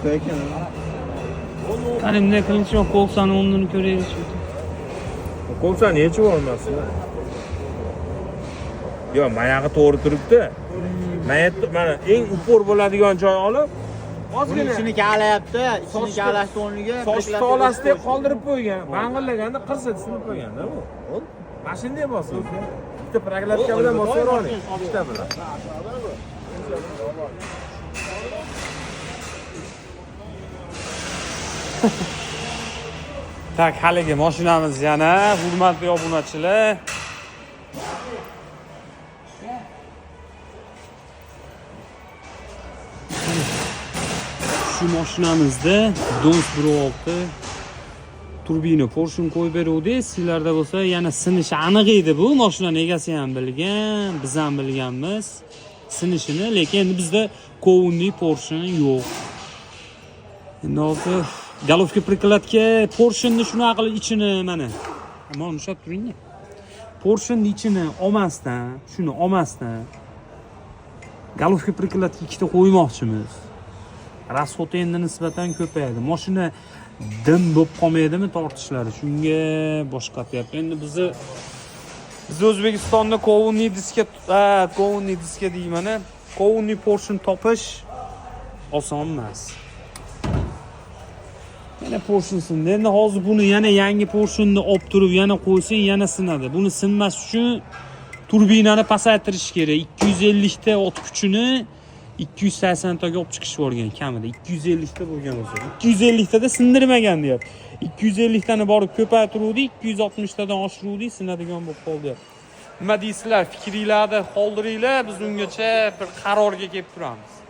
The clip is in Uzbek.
katta ekan. Qani bunday qilinchoq qo'lsani o'rnini ko'raylik. Qo'lsani yechib olmasin. Yo, mayog'i to'g'ri turibdi. Mana eng upor bo'ladigan joy olib, ozgina İçini kağlayaptı. İçini kağlaştı o'rniga. soch tolasida qoldirib qo'ygan. Bang'illaganda qirsa sinib qo'yganda bu. Mana shunday bo'lsin. Bitta proglatka bilan bosaveradi. Ikkita bilan. Tak, haligi mashinamiz yana, hurmatli obunachilar. Shu mashinamizda Dons 1.6 turbina Porsche qo'yib beruvdik. Sizlarda bo'lsa, yana sinishi aniq edi bu. Mashinani egasi ham bilgan, biz ham bilganmiz sinishini, lekin bizda kovunli Porsche yo'q. Endi hozir Galovka prikladga Porsche'ni shunaqa qilib ichini mana. Ammo ushlab turing-da. Porsche'ni ichini olmasdan, shuni olmasdan Galovka prikladga ikkita qo'ymoqchimiz. Rasxod endi nisbatan ko'payadi. Mashina dim bo'lib qolmaydimi tortishlari? Shunga boshqatyapti. Endi biz O'zbekistonda kovunli diska deyman. Kovunli Porsche topish oson emas. Yana Porsche'sini. Endi hozir buni yana yangi Porsche'ni olib turib yana qo'ysin, yana sinadi. Buni sinmas uchun turbinani pasaytirish kerak. 250 ta ot kuchini 280 taga olib chiqish bo'lgan kamida. 250 ta bo'lgan bo'lsa. 250 tada sindirmagan deyapti. 250 tani borib ko'paytiruvdik, 260 tadan oshiruvdik, sinadigan bo'lib qoldi. Nima deysizlar? Fikringlarni qoldiringlar, biz ungacha bir qarorga kelib turamiz.